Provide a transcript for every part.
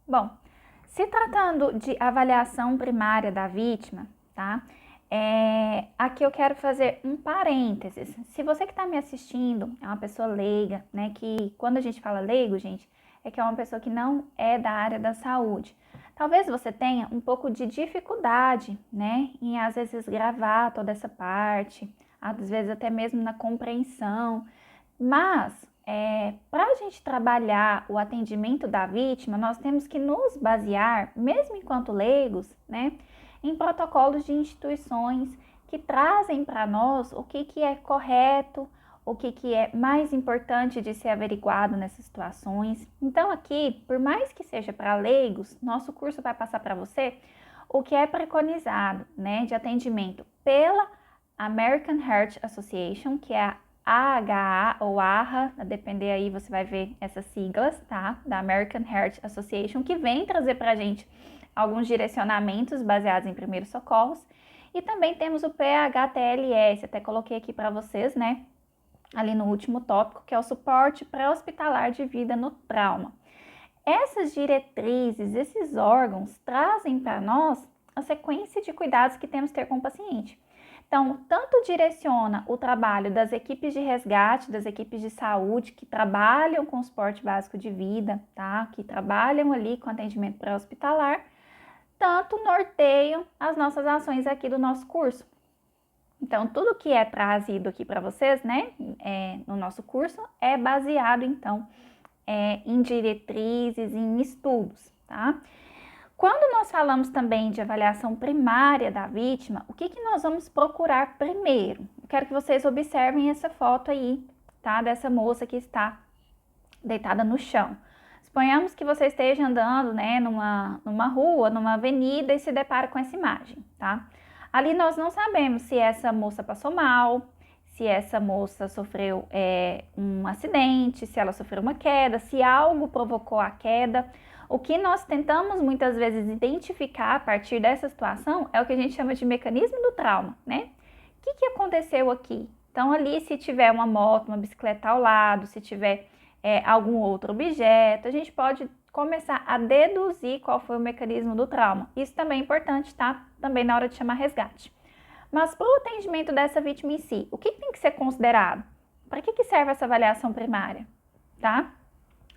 Bom, se tratando de avaliação primária da vítima, tá? Aqui eu quero fazer um parênteses. Se você que está me assistindo é uma pessoa leiga, né? Que quando a gente fala leigo, gente, é que é uma pessoa que não é da área da saúde. Talvez você tenha um pouco de dificuldade, né? Em às vezes gravar toda essa parte, às vezes até mesmo na compreensão. Mas, para a gente trabalhar o atendimento da vítima, nós temos que nos basear, mesmo enquanto leigos, né, em protocolos de instituições que trazem para nós o que é correto, o que é mais importante de ser averiguado nessas situações. Então, aqui, por mais que seja para leigos, nosso curso vai passar para você o que é preconizado, né, de atendimento pela American Heart Association, que é a AHA ou AHA, a depender aí você vai ver essas siglas, tá? Da American Heart Association, que vem trazer pra gente alguns direcionamentos baseados em primeiros socorros. E também temos o PHTLS, até coloquei aqui para vocês, né? Ali no último tópico, que é o suporte pré-hospitalar de vida no trauma. Essas diretrizes, esses órgãos trazem para nós a sequência de cuidados que temos que ter com o paciente. Então, tanto direciona o trabalho das equipes de resgate, das equipes de saúde que trabalham com suporte básico de vida, tá? Que trabalham ali com atendimento pré-hospitalar, tanto norteiam as nossas ações aqui do nosso curso. Então, tudo que é trazido aqui para vocês, né, no nosso curso, é baseado, então, em diretrizes, em estudos, tá? Quando nós falamos também de avaliação primária da vítima, o que nós vamos procurar primeiro? Eu quero que vocês observem essa foto aí, tá? Dessa moça que está deitada no chão. Suponhamos que você esteja andando, né, numa rua, numa avenida e se depara com essa imagem, tá? Ali nós não sabemos se essa moça passou mal, se essa moça sofreu um acidente, se ela sofreu uma queda, se algo provocou a queda. O que nós tentamos muitas vezes identificar a partir dessa situação é o que a gente chama de mecanismo do trauma, né? O que aconteceu aqui? Então ali se tiver uma moto, uma bicicleta ao lado, se tiver algum outro objeto, a gente pode começar a deduzir qual foi o mecanismo do trauma. Isso também é importante, tá? Também na hora de chamar resgate. Mas para o atendimento dessa vítima em si, o que tem que ser considerado? Para que serve essa avaliação primária, tá?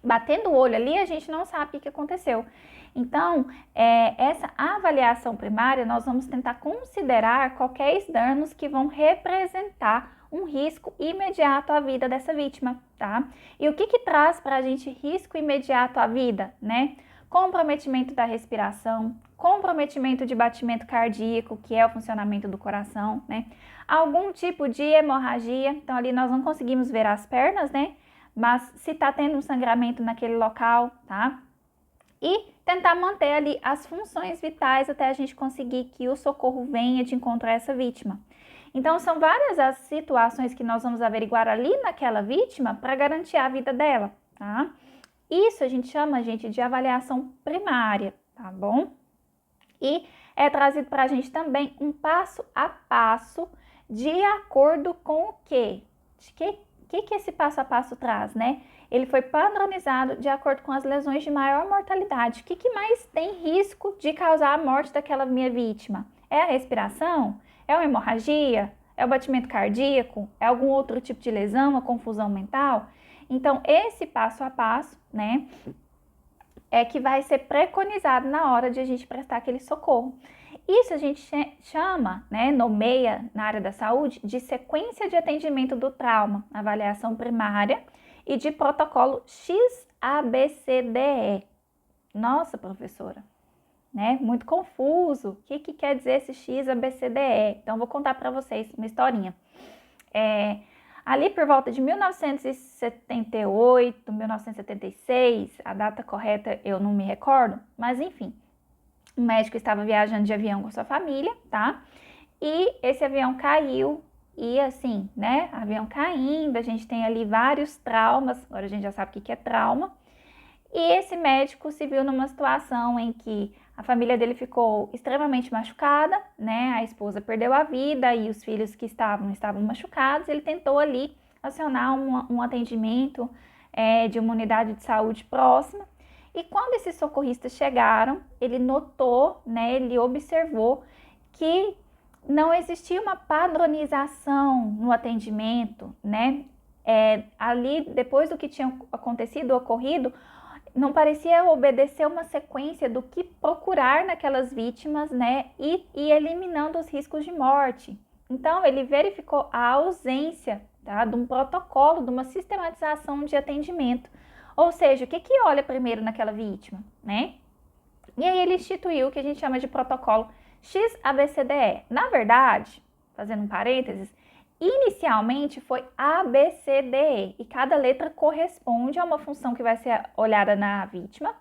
Batendo o olho ali, a gente não sabe o que aconteceu. Então, essa avaliação primária, nós vamos tentar considerar quaisquer danos que vão representar um risco imediato à vida dessa vítima, tá? E o que traz para a gente risco imediato à vida, né? Comprometimento da respiração, comprometimento de batimento cardíaco, que é o funcionamento do coração, né? Algum tipo de hemorragia, então ali nós não conseguimos ver as pernas, né? Mas se tá tendo um sangramento naquele local, tá? E tentar manter ali as funções vitais até a gente conseguir que o socorro venha de encontro a essa vítima. Então, são várias as situações que nós vamos averiguar ali naquela vítima para garantir a vida dela, tá? Isso a gente chama, gente, de avaliação primária, tá bom? E é trazido para a gente também um passo a passo de acordo com o quê? O que esse passo a passo traz, né? Ele foi padronizado de acordo com as lesões de maior mortalidade. O que mais tem risco de causar a morte daquela minha vítima? É a respiração? É uma hemorragia? É o batimento cardíaco? É algum outro tipo de lesão, uma confusão mental? Então, esse passo a passo, né, é que vai ser preconizado na hora de a gente prestar aquele socorro. Isso a gente chama, né, nomeia na área da saúde de sequência de atendimento do trauma, avaliação primária e de protocolo XABCDE. Nossa, professora, né? Muito confuso. O que quer dizer esse XABCDE? Então, vou contar para vocês uma historinha. Ali por volta de 1978, 1976, a data correta eu não me recordo, mas enfim, o médico estava viajando de avião com sua família, tá? E esse avião caiu e assim, né? Avião caindo, a gente tem ali vários traumas, agora a gente já sabe o que é trauma. E esse médico se viu numa situação em que a família dele ficou extremamente machucada, né? A esposa perdeu a vida e os filhos que estavam machucados. Ele tentou ali acionar um atendimento de uma unidade de saúde próxima. E quando esses socorristas chegaram, ele notou, né, ele observou que não existia uma padronização no atendimento, né? Ali, depois do que tinha acontecido, ocorrido, não parecia obedecer uma sequência do que procurar naquelas vítimas, né? E eliminando os riscos de morte. Então, ele verificou a ausência, tá, de um protocolo, de uma sistematização de atendimento. Ou seja, o que que olha primeiro naquela vítima, né? E aí ele instituiu o que a gente chama de protocolo XABCDE. Na verdade, fazendo um parênteses, inicialmente foi ABCDE e cada letra corresponde a uma função que vai ser olhada na vítima.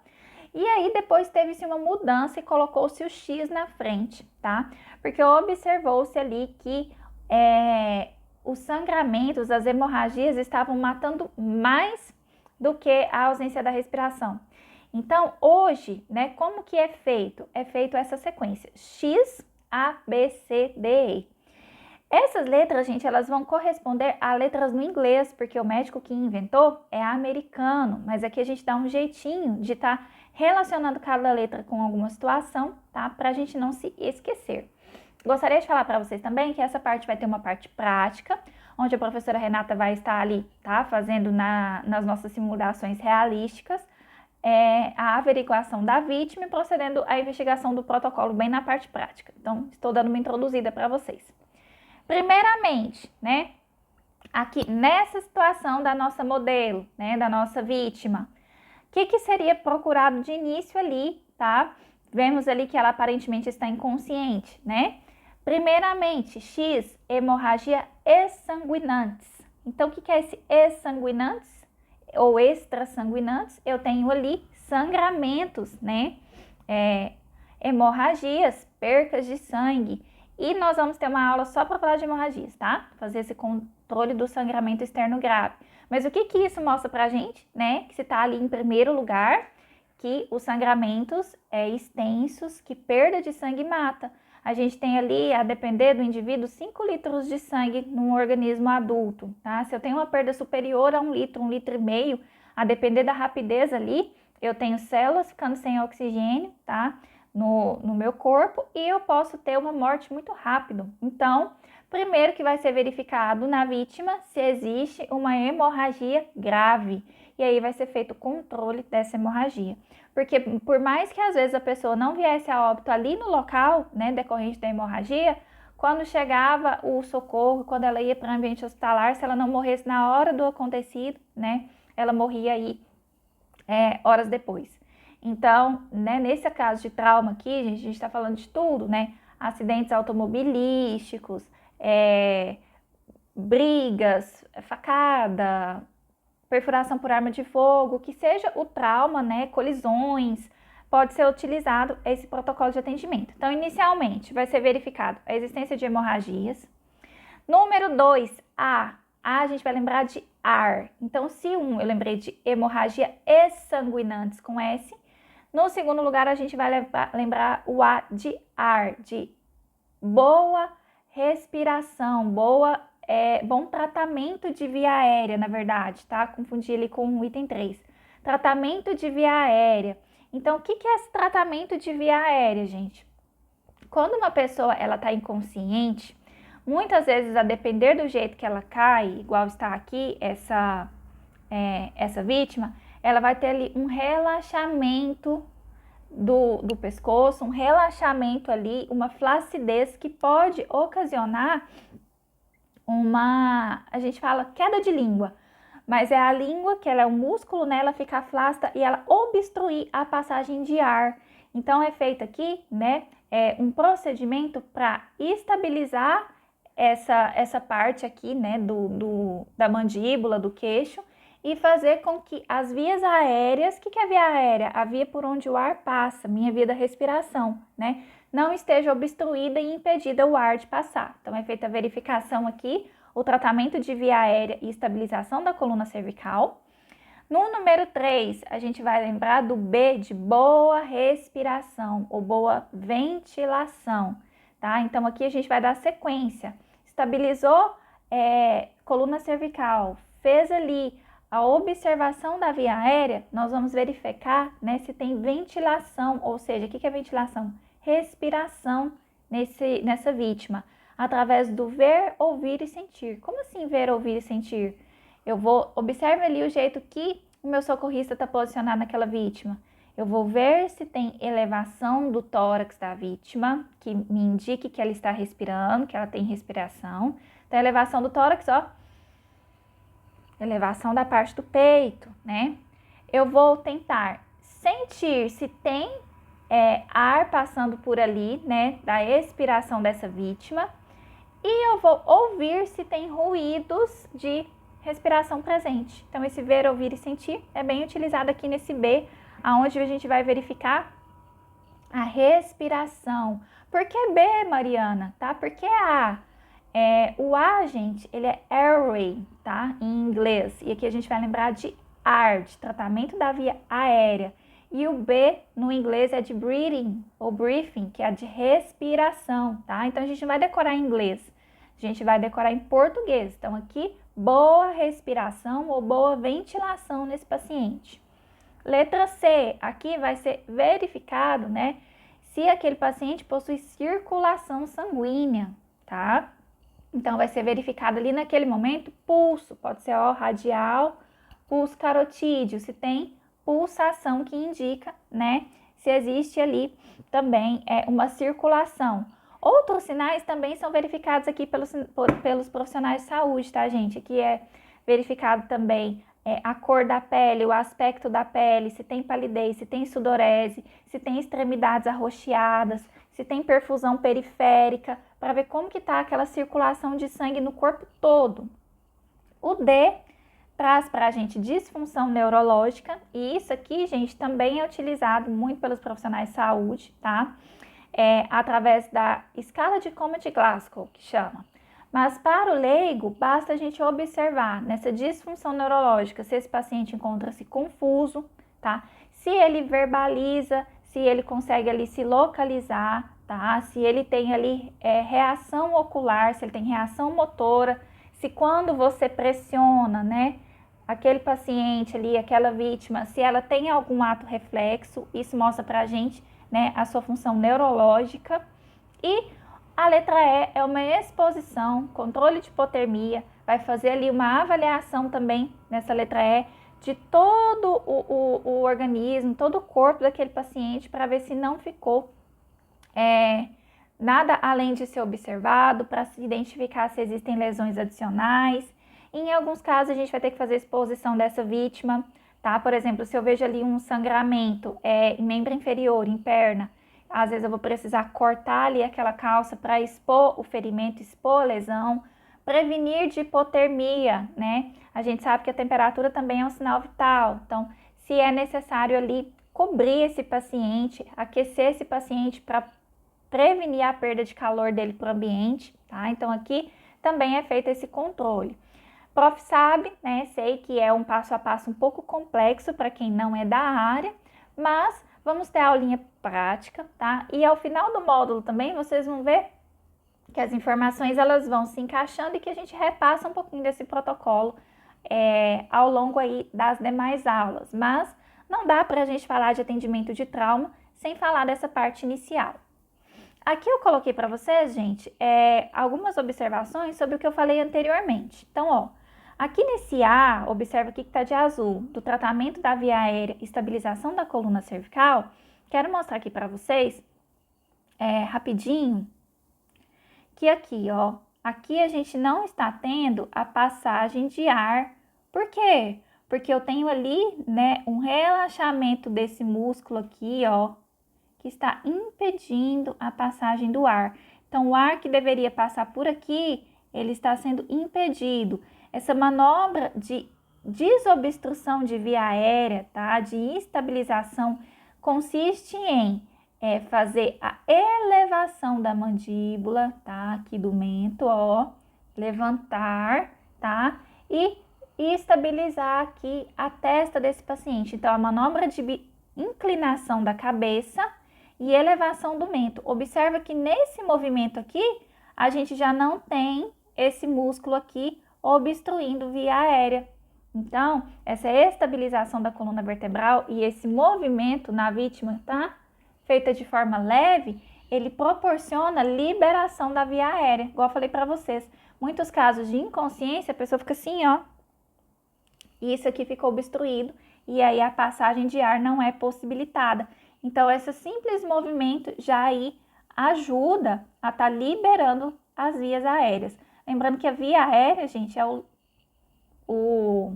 E aí depois teve-se uma mudança e colocou-se o X na frente, tá? Porque observou-se ali que os sangramentos, as hemorragias estavam matando mais do que a ausência da respiração. Então, hoje, né, como que é feito? É feito essa sequência, X, A, B, C, D, E. Essas letras, gente, elas vão corresponder a letras no inglês, porque o médico que inventou é americano, mas aqui a gente dá um jeitinho de estar relacionando cada letra com alguma situação, tá? Pra gente não se esquecer. Gostaria de falar para vocês também que essa parte vai ter uma parte prática, onde a professora Renata vai estar ali, tá? Fazendo nas nossas simulações realísticas, a averiguação da vítima e procedendo à investigação do protocolo bem na parte prática. Então, estou dando uma introduzida para vocês. Primeiramente, né, aqui nessa situação da nossa modelo, né, da nossa vítima, o que seria procurado de início ali, tá? Vemos ali que ela aparentemente está inconsciente, né? Primeiramente, X, hemorragia exsanguinantes. Então, o que é esse exsanguinantes ou extrasanguinantes? Eu tenho ali sangramentos, né? Hemorragias, percas de sangue. E nós vamos ter uma aula só para falar de hemorragias, tá? Fazer esse controle do sangramento externo grave. Mas o que isso mostra pra gente, né? Que se tá ali em primeiro lugar, que os sangramentos extensos, que perda de sangue mata. A gente tem ali, a depender do indivíduo, 5 litros de sangue num organismo adulto, tá? Se eu tenho uma perda superior a 1 litro e meio, a depender da rapidez ali, eu tenho células ficando sem oxigênio, tá? No meu corpo e eu posso ter uma morte muito rápido. Então, primeiro que vai ser verificado na vítima se existe uma hemorragia grave. E aí vai ser feito o controle dessa hemorragia. Porque por mais que às vezes a pessoa não viesse a óbito ali no local, né, decorrente da hemorragia, quando chegava o socorro, quando ela ia para o ambiente hospitalar, se ela não morresse na hora do acontecido, né, ela morria aí horas depois. Então, né, nesse caso de trauma aqui, a gente está falando de tudo, né? Acidentes automobilísticos, brigas, facada, perfuração por arma de fogo, que seja o trauma, né? Colisões, pode ser utilizado esse protocolo de atendimento. Então, inicialmente, vai ser verificado a existência de hemorragias. Número 2, a gente vai lembrar de AR. Então, se eu lembrei de hemorragia exsanguinantes com S, no segundo lugar, a gente vai lembrar o A de ar, de boa respiração, bom tratamento de via aérea, na verdade, tá? Confundi ele com o item 3. Tratamento de via aérea. Então, o que é esse tratamento de via aérea, gente? Quando uma pessoa ela tá inconsciente, muitas vezes, a depender do jeito que ela cai, igual está aqui, essa vítima, ela vai ter ali um relaxamento do pescoço, um relaxamento ali, uma flacidez que pode ocasionar a gente fala queda de língua, mas é a língua que ela é um músculo, né, ela fica flácida e ela obstruir a passagem de ar. Então é feito aqui, né, um procedimento para estabilizar essa parte aqui, né, da mandíbula, do queixo, e fazer com que as vias aéreas, o que é a via aérea? A via por onde o ar passa, minha via da respiração, né? Não esteja obstruída e impedida o ar de passar. Então, é feita a verificação aqui, o tratamento de via aérea e estabilização da coluna cervical. No número 3, a gente vai lembrar do B de boa respiração ou boa ventilação, tá? Então, aqui a gente vai dar sequência. Estabilizou coluna cervical, fez ali a observação da via aérea, nós vamos verificar, né, se tem ventilação, ou seja, o que é ventilação? Respiração nessa vítima, através do ver, ouvir e sentir. Como assim ver, ouvir e sentir? Observe ali o jeito que o meu socorrista está posicionado naquela vítima. Eu vou ver se tem elevação do tórax da vítima, que me indique que ela está respirando, que ela tem respiração. Então, elevação do tórax, ó, elevação da parte do peito, né? Eu vou tentar sentir se tem ar passando por ali, né, da expiração dessa vítima. E eu vou ouvir se tem ruídos de respiração presente. Então, esse ver, ouvir e sentir é bem utilizado aqui nesse B, aonde a gente vai verificar a respiração. Por que B, Mariana? Tá? Porque o A, gente, ele é airway, tá? Em inglês. E aqui a gente vai lembrar de ar, de tratamento da via aérea. E o B, no inglês, é de breathing, ou breathing, que é de respiração, tá? Então, a gente não vai decorar em inglês, a gente vai decorar em português. Então, aqui, boa respiração ou boa ventilação nesse paciente. Letra C, aqui vai ser verificado, né, se aquele paciente possui circulação sanguínea, tá? Então, vai ser verificado ali naquele momento pulso, pode ser radial, pulso carotídeo, se tem pulsação que indica, né, se existe ali também uma circulação. Outros sinais também são verificados aqui pelos profissionais de saúde, tá, gente? Aqui é verificado também a cor da pele, o aspecto da pele, se tem palidez, se tem sudorese, se tem extremidades arroxeadas, se tem perfusão periférica, para ver como que tá aquela circulação de sangue no corpo todo. O D traz para a gente disfunção neurológica, e isso aqui, gente, também é utilizado muito pelos profissionais de saúde, tá? Através da escala de Comet-Glasgow, que chama. Mas para o leigo, basta a gente observar nessa disfunção neurológica se esse paciente encontra-se confuso, tá? Se ele verbaliza, se ele consegue ali se localizar, tá? Se ele tem ali reação ocular, se ele tem reação motora, se quando você pressiona, né, aquele paciente ali, aquela vítima, se ela tem algum ato reflexo, isso mostra pra gente, né, a sua função neurológica. E a letra E é uma exposição, controle de hipotermia, vai fazer ali uma avaliação também nessa letra E de todo o organismo, todo o corpo daquele paciente, para ver se não ficou nada além de ser observado, para se identificar se existem lesões adicionais. Em alguns casos, a gente vai ter que fazer exposição dessa vítima, tá? Por exemplo, se eu vejo ali um sangramento em membro inferior, em perna, às vezes eu vou precisar cortar ali aquela calça para expor o ferimento, expor a lesão, prevenir de hipotermia, né? A gente sabe que a temperatura também é um sinal vital, então, se é necessário ali cobrir esse paciente, aquecer esse paciente para prevenir a perda de calor dele para o ambiente, tá? Então, aqui também é feito esse controle. Prof. sabe, né? Sei que é um passo a passo um pouco complexo para quem não é da área, mas vamos ter a aulinha prática, tá? E ao final do módulo também vocês vão ver que as informações elas vão se encaixando e que a gente repassa um pouquinho desse protocolo ao longo aí das demais aulas. Mas não dá para a gente falar de atendimento de trauma sem falar dessa parte inicial. Aqui eu coloquei para vocês, gente, algumas observações sobre o que eu falei anteriormente. Então, ó, aqui nesse A, observa aqui que está de azul, do tratamento da via aérea e estabilização da coluna cervical. Quero mostrar aqui para vocês, rapidinho, que aqui, ó, aqui a gente não está tendo a passagem de ar. Por quê? Porque eu tenho ali, né, um relaxamento desse músculo aqui, ó, que está impedindo a passagem do ar. Então, o ar que deveria passar por aqui, ele está sendo impedido. Essa manobra de desobstrução de via aérea, tá? De estabilização, consiste em fazer a elevação da mandíbula, tá? Aqui do mento, ó, levantar, tá? E estabilizar aqui a testa desse paciente. Então, a manobra de inclinação da cabeça e elevação do mento. Observa que nesse movimento aqui, a gente já não tem esse músculo aqui obstruindo via aérea. Então, essa estabilização da coluna vertebral e esse movimento na vítima, tá? Feita de forma leve, ele proporciona liberação da via aérea, igual eu falei para vocês. Muitos casos de inconsciência, a pessoa fica assim, ó, e isso aqui ficou obstruído, e aí a passagem de ar não é possibilitada. Então, esse simples movimento já aí ajuda a estar liberando as vias aéreas. Lembrando que a via aérea, gente, é o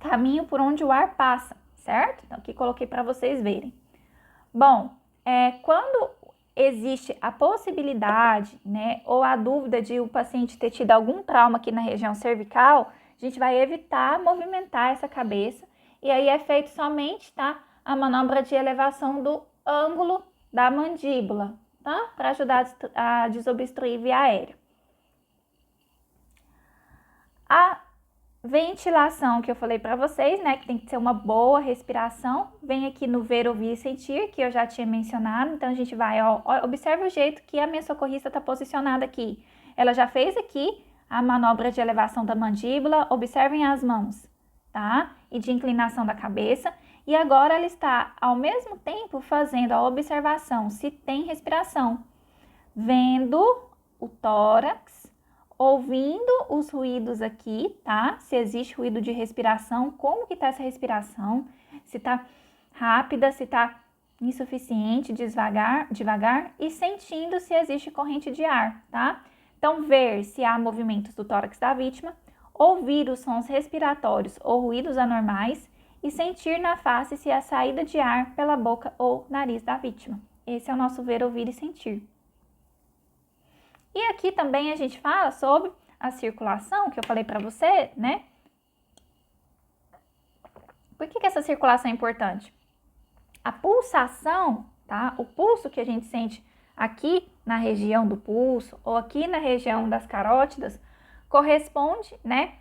caminho por onde o ar passa, certo? Então, aqui coloquei para vocês verem. Bom, quando existe a possibilidade, né, ou a dúvida de o paciente ter tido algum trauma aqui na região cervical, a gente vai evitar movimentar essa cabeça e aí é feito somente, tá, a manobra de elevação do ângulo da mandíbula, tá, para ajudar a desobstruir via aérea. A ventilação que eu falei para vocês, né, que tem que ser uma boa respiração, vem aqui no ver, ouvir e sentir, que eu já tinha mencionado. Então a gente vai, ó, observe o jeito que a minha socorrista está posicionada aqui. Ela já fez aqui a manobra de elevação da mandíbula, observem as mãos, tá? E de inclinação da cabeça. E agora ela está, ao mesmo tempo, fazendo a observação se tem respiração, vendo o tórax, ouvindo os ruídos aqui, tá? Se existe ruído de respiração, como que tá essa respiração, se tá rápida, se tá insuficiente, devagar e sentindo se existe corrente de ar, tá? Então, ver se há movimentos do tórax da vítima, ouvir os sons respiratórios ou ruídos anormais e sentir na face se há saída de ar pela boca ou nariz da vítima. Esse é o nosso ver, ouvir e sentir. E aqui também a gente fala sobre a circulação, que eu falei para você, né? Por que essa circulação é importante? A pulsação, tá? O pulso que a gente sente aqui na região do pulso ou aqui na região das carótidas corresponde, né,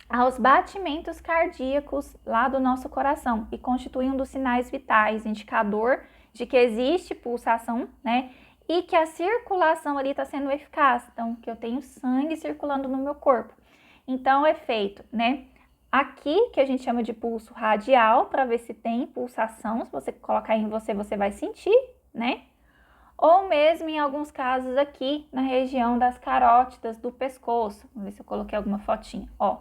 aos batimentos cardíacos lá do nosso coração e constitui um dos sinais vitais, indicador de que existe pulsação, né? E que a circulação ali está sendo eficaz, então que eu tenho sangue circulando no meu corpo. Então é feito, né? Aqui que a gente chama de pulso radial, para ver se tem pulsação. Se você colocar em você, você vai sentir, né? Ou mesmo em alguns casos aqui na região das carótidas do pescoço. Vamos ver se eu coloquei alguma fotinha. Ó,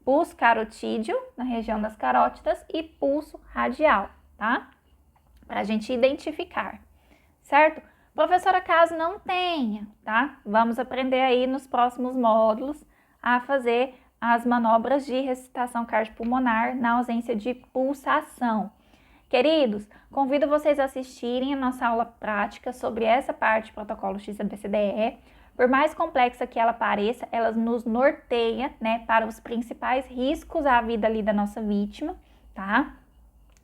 pulso carotídeo na região das carótidas e pulso radial, tá? Para a gente identificar, certo? Professora, caso não tenha, tá? Vamos aprender aí nos próximos módulos a fazer as manobras de ressuscitação cardiopulmonar na ausência de pulsação. Queridos, convido vocês a assistirem a nossa aula prática sobre essa parte do protocolo XABCDE. Por mais complexa que ela pareça, ela nos norteia, né, para os principais riscos à vida ali da nossa vítima, tá?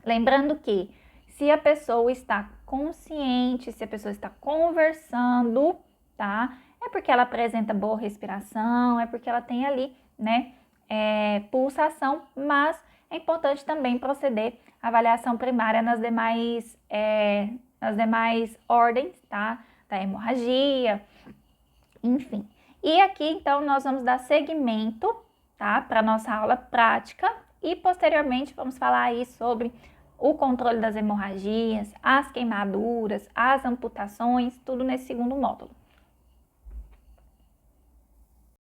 Lembrando que se a pessoa está consciente, se a pessoa está conversando, tá? É porque ela apresenta boa respiração, é porque ela tem ali, né, pulsação, mas é importante também proceder à avaliação primária nas demais ordens, tá? Da hemorragia, enfim. E aqui, então, nós vamos dar seguimento, tá? Para nossa aula prática e, posteriormente, vamos falar aí sobre o controle das hemorragias, as queimaduras, as amputações, tudo nesse segundo módulo.